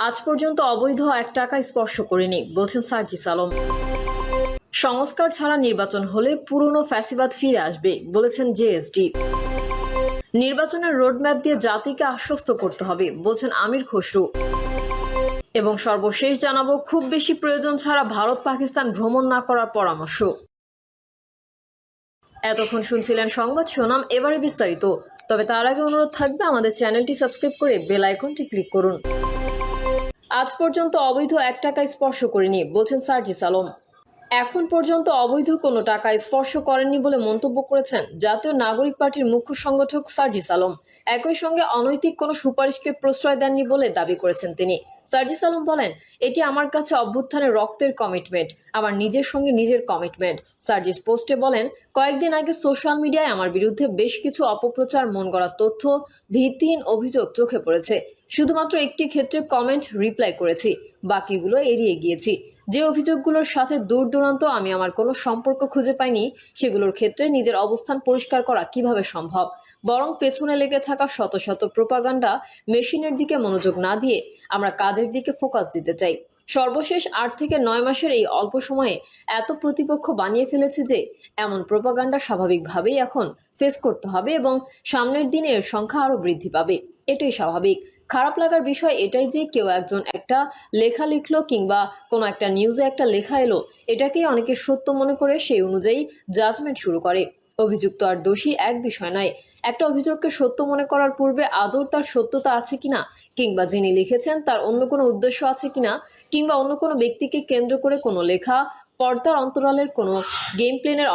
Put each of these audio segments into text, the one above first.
আজ পর্যন্ত অবৈধ 1 টাকা স্পর্শ করেনি বলছেন সার্জিস আলম। সংস্কার ছাড়া নির্বাচন হলে পুরনো ফ্যাসিবাদ ফিরে আসবে বলেছেন জেএসডি। নির্বাচনের রোডম্যাপ দিয়ে জাতিকে আশ্বস্ত করতে হবে বলছেন আমির খসরু। এবং সর্বশেষ জানাবো, খুব বেশি প্রয়োজন ছাড়া ভারত পাকিস্তান ভ্রমণ না করার পরামর্শ। এতক্ষণ শুনছিলেন সংবাদ শিরোনাম, এবারে বিস্তারিত। তবে তার আগে অনুরোধ থাকবে আমাদের চ্যানেলটি সাবস্ক্রাইব করে বেল আইকনটি ক্লিক করুন। আজ পর্যন্ত অবৈধ 1 টাকা স্পর্শ করেনি বলছেন সার্জিস আলম। এখন পর্যন্ত অবৈধ কোনো টাকা স্পর্শ করেননি বলে মন্তব্য করেছেন জাতীয় নাগরিক পার্টির মুখ্য সংগঠক সার্জিস আলম। একই সঙ্গে অনৈতিক কোনো সুপারিশকে প্রশ্রয় দেননি বলে দাবি করেছেন তিনি। সার্জিস আলম বলেন, এটি আমার কাছে অভ্যুত্থানের রক্তের কমিটমেন্ট, আমার নিজের সঙ্গে নিজের কমিটমেন্ট। সার্জিস পোস্টে বলেন, কয়েকদিন আগে সোশ্যাল মিডিয়ায় আমার বিরুদ্ধে বেশ কিছু অপপ্রচার, মন গড়া তথ্য, ভিত্তিহীন অভিযোগ চোখে পড়েছে। শুধুমাত্র একটি ক্ষেত্রে কমেন্ট রিপ্লাই করেছি, বাকিগুলো এড়িয়ে গিয়েছি। যে অভিযোগগুলোর সাথে দূর দূরান্ত আমি আমার কোনো সম্পর্ক খুঁজে পাইনি, সেগুলোর ক্ষেত্রে নিজের অবস্থান পরিষ্কার করা কিভাবে সম্ভব? বরং পেছনে লেগে থাকা শত শত প্রোপাগান্ডা মেশিনের দিকে মনোযোগ না দিয়ে আমরা কাজের দিকে ফোকাস দিতে চাই। সর্বশেষ 8 থেকে 9 মাসের এই অল্প সময়ে এত প্রতিপক্ষ বানিয়ে ফেলেছে যে এমন প্রোপাগান্ডা স্বাভাবিকভাবেই এখন ফেস করতে হবে এবং সামনের দিনে এর সংখ্যা আরো বৃদ্ধি পাবে। এটাই স্বাভাবিক। খারাপ লাগার বিষয় এটাই যে কেউ একজন একটা লেখা লিখলো কিংবা কোনো একটা নিউজে একটা লেখা এলো, এটাকেই অনেকে সত্য মনে করে সেই অনুযায়ী জাজমেন্ট শুরু করে। অভিযুক্ত আর দোষী এক বিষয় নয়। একটা অভিযোগকে সত্য মনে করার পূর্বে আদৌ তার সত্যতা আছে কিনা, কিংবা যিনি লিখেছেন তার অন্য কোনো উদ্দেশ্য আছে কিনা, কিংবা অন্য কোনো ব্যক্তিকে কেন্দ্র করে কোনো লেখা পর্দার অন্তরালের কোনো গেম প্ল্যানের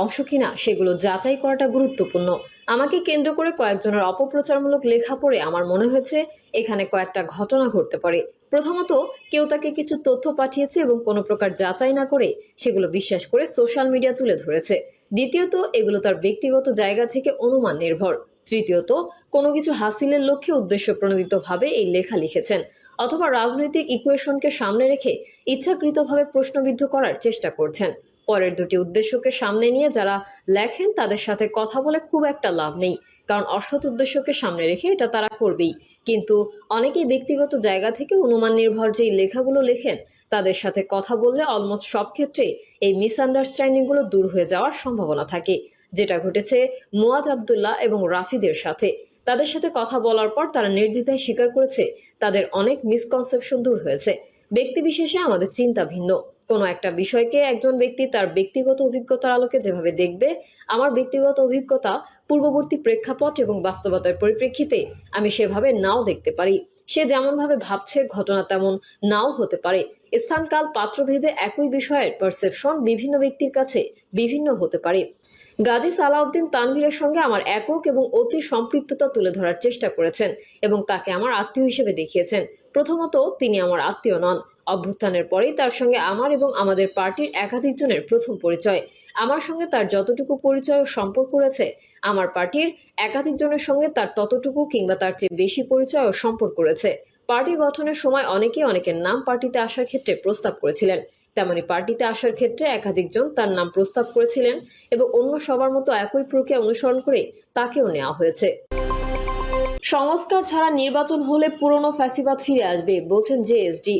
অংশ কিনা সেগুলো যাচাই করাটা গুরুত্বপূর্ণ। আমাকে কেন্দ্র করে কয়েকজনের অপপ্রচারমূলক লেখা পড়ে আমার মনে হয়েছে এখানে কয়েকটা ঘটনা ঘটতে পারে। প্রথমত, কেউ তাকে কিছু তথ্য পাঠিয়েছে এবং কোনো প্রকার যাচাই না করে সেগুলো বিশ্বাস করে সোশ্যাল মিডিয়া তুলে ধরেছে। দ্বিতীয়ত, এগুলো তার ব্যক্তিগত জায়গা থেকে অনুমান নির্ভর। তৃতীয়ত, কোনো কিছু হাসিলের লক্ষ্যে উদ্দেশ্য প্রণোদিতভাবে এই লেখা লিখেছেন, অথবা রাজনৈতিক ইকুয়েশনকে সামনে রেখে ইচ্ছাকৃতভাবে প্রশ্নবিদ্ধ করার চেষ্টা করছেন। পরের দুটি উদ্দেশ্যকে সামনে নিয়ে যারা লেখেন তাদের সাথে কথা বলে খুব একটা লাভ নেই, কারণ অসৎ উদ্দেশ্যকে সামনে রেখে এটা তারা করবেই। কিন্তু অনেকেই ব্যক্তিগত জায়গা থেকে অনুমান নির্ভর যেই লেখাগুলো লেখেন, তাদের সাথে কথা বললে অলমোস্ট সব ক্ষেত্রে এই মিসআন্ডারস্ট্যান্ডিংগুলো দূর হয়ে যাওয়ার সম্ভাবনা থাকে, যেটা ঘটেছে মুয়াজ আবদুল্লাহ এবং রাফিদের সাথে। তাদের সাথে কথা বলার পর তারা নির্দ্বিধায় স্বীকার করেছে তাদের অনেক মিসকনসেপশন দূর হয়েছে। ব্যক্তিবিশেষে আমাদের চিন্তা ভিন্ন। কোনো একটা বিষয়কে একজন ব্যক্তি তার ব্যক্তিগত অভিজ্ঞতার আলোকে যেভাবে দেখবে, আমার ব্যক্তিগত অভিজ্ঞতা, পূর্ববর্তী প্রেক্ষাপট এবং বাস্তবতার পরিপ্রেক্ষিতে আমি সেভাবে নাও দেখতে পারি। সে যেমনভাবে ভাবছে ঘটনা তেমন নাও হতে পারে। স্থানকাল পাত্রভেদে একই বিষয়ের পারসেপশন বিভিন্ন ব্যক্তির কাছে বিভিন্ন হতে পারে। গাজী সালাউদ্দিন তানভীরের সঙ্গে আমার একক এবং অতি সম্পৃক্ততা তুলে ধরার চেষ্টা করেছেন এবং তাকে আমার আত্মীয় হিসেবে দেখিয়েছেন। প্রথমত, তিনি আমার আত্মীয় নন। অভ্যুত্থানের পরেই তার সঙ্গে আমার এবং আমাদের পার্টির একাধিক জনের প্রথম পরিচয়। আমার সঙ্গে তার যতটুকু পরিচয় ও সম্পর্ক রয়েছে, আমার পার্টির একাধিক জনের সঙ্গে তার ততটুকু কিংবা তার চেয়ে বেশি পরিচয় ও সম্পর্ক রয়েছে। পার্টি গঠনের সময় অনেকের নাম পার্টিতে আসার ক্ষেত্রে প্রস্তাব করেছিলেন, তেমনি পার্টিতে আসার ক্ষেত্রে একাধিকজন তার নাম প্রস্তাব করেছিলেন এবং অন্য সবার মতো একই প্রক্রিয়া অনুসরণ করে তাকেও নেওয়া হয়েছে। সংস্কার ছাড়া নির্বাচন হলে পুরনো ফ্যাসিবাদ ফিরে আসবে বলছেন জেএসডি।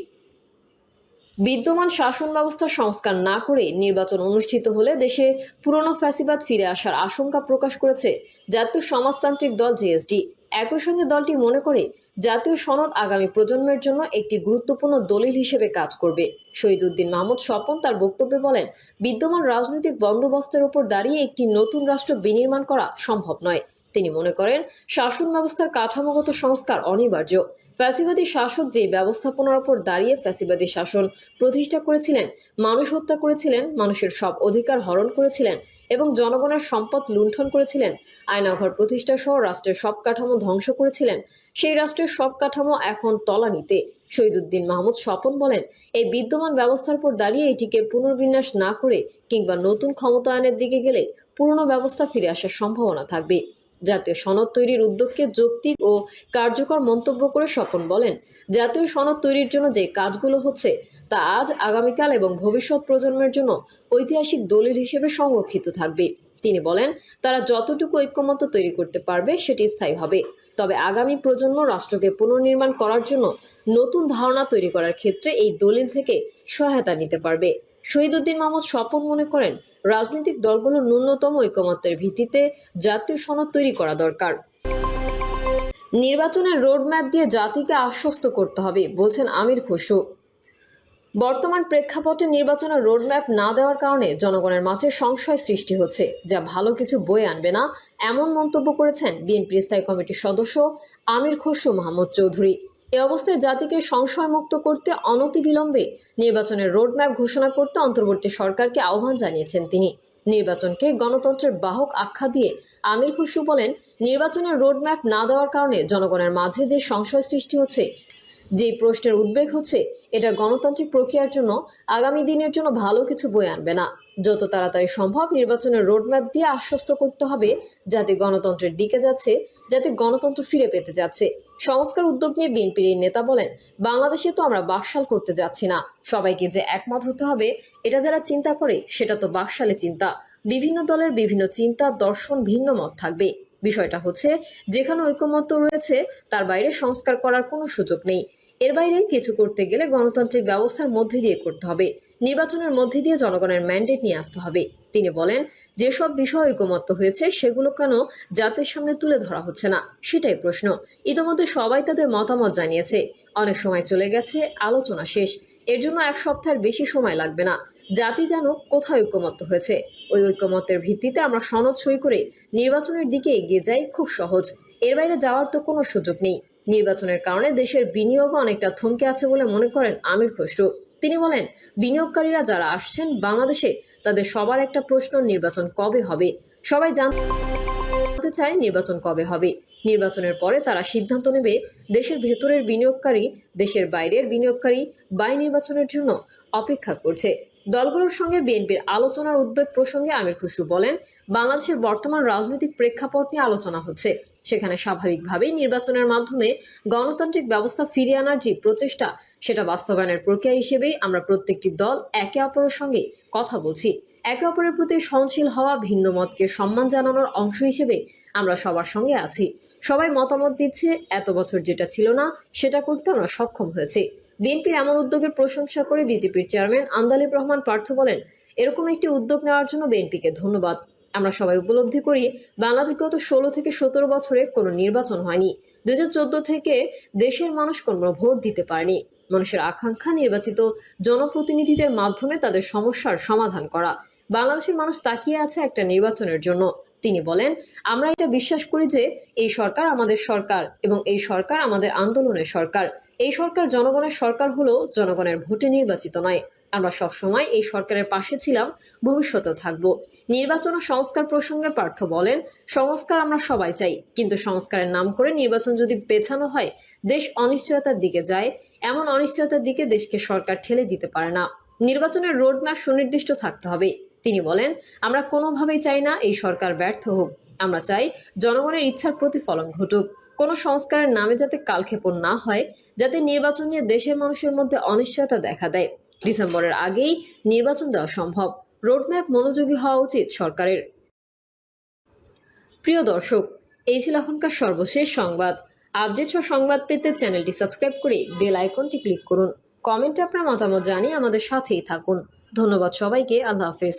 বিদ্যমান শাসন ব্যবস্থা সংস্কার না করে নির্বাচন অনুষ্ঠিত হলে দেশে পুরনো ফ্যাসিবাদ ফিরে আসার আশঙ্কা প্রকাশ করেছে জাতীয় সমাজতান্ত্রিক দল জেএসডি। একই সঙ্গে দলটি মনে করে জাতীয় সনদ আগামী প্রজন্মের জন্য একটি গুরুত্বপূর্ণ দলিল হিসেবে কাজ করবে। শহীদউদ্দিন মাহমুদ স্বপন তার বক্তব্যে বলেন, বিদ্যমান রাজনৈতিক বন্দোবস্তের উপর দাঁড়িয়ে একটি নতুন রাষ্ট্র বিনির্মাণ করা সম্ভব নয়। তিনি মনে করেন শাসন ব্যবস্থার কাঠামোগত সংস্কার অনিবার্য। ফ্যাসিবাদী শাসক যে ব্যবস্থাপনার উপর দাঁড়িয়ে ফ্যাসিবাদী শাসন প্রতিষ্ঠা করেছিলেন, মানুষ হত্যা করেছিলেন, মানুষের সব অধিকার হরণ করেছিলেন এবং জনগণের সম্পদ লুণ্ঠন করেছিলেন, আয়নাঘর প্রতিষ্ঠা সহ রাষ্ট্রের সব কাঠামো ধ্বংস করেছিলেন, সেই রাষ্ট্রের সব কাঠামো এখন তলানিতে। শহীদউদ্দিন মাহমুদ স্বপন বলেন, এই বিদ্যমান ব্যবস্থার উপর দাঁড়িয়ে এটিকে পুনর্বিন্যাস না করে কিংবা নতুন ক্ষমতায়নের দিকে গেলে পুরনো ব্যবস্থা ফিরে আসার সম্ভাবনা থাকবে। জাতীয় সনদ তৈরির উদ্যোগকে যৌক্তিক ও কার্যকর মন্তব্য করে স্বপন বলেন, জাতীয় সনদ তৈরির জন্য যে কাজগুলো হচ্ছে তা আজ, আগামীকাল এবং ভবিষ্যৎ প্রজন্মের জন্য ঐতিহাসিক দলিল হিসেবে সংরক্ষিত থাকবে। তিনি বলেন, তারা যতটুকু ঐক্যমত্য তৈরি করতে পারবে সেটি স্থায়ী হবে। তবে আগামী প্রজন্ম রাষ্ট্রকে পুনর্নির্মাণ করার জন্য নতুন ধারণা তৈরি করার ক্ষেত্রে এই দলিল থেকে সহায়তা নিতে পারবে। শহীদউদ্দিন মাহমুদ স্বপন মনে করেন, রাজনৈতিক দলগুলোর ন্যূনতম ঐকমত্যের ভিত্তিতে জাতীয় সনদ তৈরি করা দরকার। নির্বাচনের রোডম্যাপ দিয়ে জাতিকে আশ্বস্ত করতে হবে, বলছেন আমির খসরু। বর্তমান প্রেক্ষাপটে নির্বাচনের রোডম্যাপ না দেওয়ার কারণে জনগণের মাঝে সংশয় সৃষ্টি হচ্ছে, যা ভালো কিছু বয়ে আনবে না, এমন মন্তব্য করেছেন বিএনপির স্থায়ী কমিটির সদস্য আমির খসরু মাহমুদ চৌধুরী। এ অবস্থায় জাতিকে সংশয়মুক্ত করতে অনতিবিলম্বে নির্বাচনের রোডম্যাপ ঘোষণা করতে অন্তর্বর্তী সরকারকে আহ্বান জানিয়েছেন তিনি। নির্বাচনকে গণতন্ত্রের বাহক আখ্যা দিয়ে আমির খসরু বলেন, নির্বাচনের রোডম্যাপ না দেওয়ার কারণে জনগণের মাঝে যে সংশয় সৃষ্টি হচ্ছে, যে প্রশ্নের উদ্বেগ হচ্ছে, এটা গণতান্ত্রিক প্রক্রিয়ার জন্য আগামী দিনের জন্য ভালো কিছু বয়ে আনবে না। যত তাড়াতাড়ি সম্ভব নির্বাচনের রোডম্যাপ দিয়ে আশ্বস্ত করতে হবে যাতে গণতন্ত্রের দিকে যাচ্ছে, যাতে গণতন্ত্র ফিরে পেতে যাচ্ছে। সংস্কার উদ্যোগ নিয়ে বিএনপির এই নেতা বলেন, বাংলাদেশে তো আমরা বাকশাল করতে যাচ্ছি না, সবাইকে যে একমত হতে হবে এটা যারা চিন্তা করে সেটা তো বাকশালে চিন্তা। বিভিন্ন দলের বিভিন্ন চিন্তা দর্শন ভিন্ন মত থাকবে। বিষয়টা হচ্ছে, যেখানে ঐকমত্য রয়েছে তার বাইরে সংস্কার করার কোনো সুযোগ নেই। এর বাইরে কিছু করতে গেলে গণতান্ত্রিক ব্যবস্থার মধ্যে দিয়ে করতে হবে, নির্বাচনের মধ্যে দিয়ে জনগণের ম্যান্ডেট নিয়ে আসতে হবে। তিনি বলেন, যেসব বিষয় ঐকমত্য হয়েছে সেগুলো কেন জাতির সামনে তুলে ধরা হচ্ছে না, সেটাই প্রশ্ন। ইতোমধ্যে সবাই তাদের মতামত জানিয়েছে, অনেক সময় চলে গেছে, আলোচনা শেষ। এর জন্য এক সপ্তাহের বেশি সময় লাগবে না। জাতি জানুক কোথায় ঐকমত্য হয়েছে, ওই ঐকমত্যের ভিত্তিতে আমরা সনদ সই করে নির্বাচনের দিকে এগিয়ে যাই, খুব সহজ। এর বাইরে যাওয়ার তো কোনো সুযোগ নেই। নির্বাচনের কারণে দেশের বিনিয়োগও অনেকটা থমকে আছে বলে মনে করেন আমির খসরু। তিনি বলেন, বিনিয়োগকারীরা যারা আসছেন বাংলাদেশে, তাদের সবার একটা প্রশ্ন, নির্বাচন কবে হবে। সবাই জানতে চায় নির্বাচন কবে হবে। নির্বাচনের পরে তারা সিদ্ধান্ত নেবে দেশের ভেতরের বিনিয়োগকারী, দেশের বাইরের বিনিয়োগকারী বাই নির্বাচনের জন্য অপেক্ষা করছে। দলগুলোর সঙ্গে বিএনপির আলোচনার উদ্যোগ প্রসঙ্গে আমির খসরু বলেন, বাংলাদেশের বর্তমান রাজনৈতিক প্রেক্ষাপট নিয়ে আলোচনা হচ্ছে। সেখানে স্বাভাবিকভাবেই নির্বাচনের মাধ্যমে গণতান্ত্রিক ব্যবস্থা ফিরিয়ে আনার যে প্রচেষ্টা, সেটা বাস্তবায়নের প্রক্রিয়া হিসেবেই আমরা প্রত্যেকটি দল একে অপরের সঙ্গে কথা বলছি। একে অপরের প্রতি সহনশীল হওয়া, ভিন্ন মতকে সম্মান জানানোর অংশ হিসেবে আমরা সবার সঙ্গে আছি। সবাই মতামত দিচ্ছে, এত বছর যেটা ছিল না সেটা করতে আমরা সক্ষম হয়েছি। বিএনপির এমন উদ্যোগের প্রশংসা করে বিজেপির চেয়ারম্যান আন্দালিব রহমান পার্থ বলেন, এরকম একটি উদ্যোগ নেওয়ার জন্য বিএনপিকে ধন্যবাদ। আমরা সবাই উপলব্ধি করি, বাংলাদেশ গত 16 থেকে 17 বছরে কোনো নির্বাচন হয়নি। 2014 থেকে দেশের মানুষ কোনো ভোট দিতে পারেনি। মানুষের আকাঙ্ক্ষা নির্বাচিত জনপ্রতিনিধিদের মাধ্যমে তাদের সমস্যার সমাধান করা। বাংলাদেশের মানুষ তাকিয়ে আছে একটা নির্বাচনের জন্য। তিনি বলেন, আমরা এটা বিশ্বাস করি যে এই সরকার আমাদের সরকার এবং এই সরকার আমাদের আন্দোলনের সরকার। এই সরকার জনগণের সরকার হলেও জনগণের ভোটে নির্বাচিত নয়। আমরা সবসময় এই সরকারের পাশে ছিলাম, ভবিষ্যতেও থাকব। নির্বাচন ও সংস্কার প্রসঙ্গে পার্থ বলেন, সংস্কার আমরা সবাই চাই, কিন্তু সংস্কারের নাম করে নির্বাচন যদি পেছানো হয়, দেশ অনিশ্চয়তার দিকে যায়। এমন অনিশ্চয়তার দিকে দেশকে সরকার ঠেলে দিতে পারে না। নির্বাচনের রোডম্যাপ সুনির্দিষ্ট থাকতে হবে। তিনি বলেন, আমরা কোনোভাবেই চাই না এই সরকার ব্যর্থ হোক। আমরা চাই জনগণের ইচ্ছার প্রতিফলন ঘটুক। কোনো সংস্কারের নামে যাতে কালক্ষেপণ না হয়, যাতে নির্বাচন নিয়ে দেশের মানুষের মধ্যে অনিশ্চয়তা দেখা দেয়। ডিসেম্বরের আগেই নির্বাচন দেওয়া সম্ভব। রোডম্যাপ মনোযোগী হওয়া উচিত সরকারের। প্রিয় দর্শক, এই ছিল এখনকার সর্বশেষ সংবাদ। আপডেট ও সংবাদ পেতে চ্যানেলটি সাবস্ক্রাইব করে বেল আইকনটি ক্লিক করুন। কমেন্টে আপনার মতামত জানিয়ে আমাদের সাথেই থাকুন। ধন্যবাদ সবাইকে। আল্লাহ হাফেজ।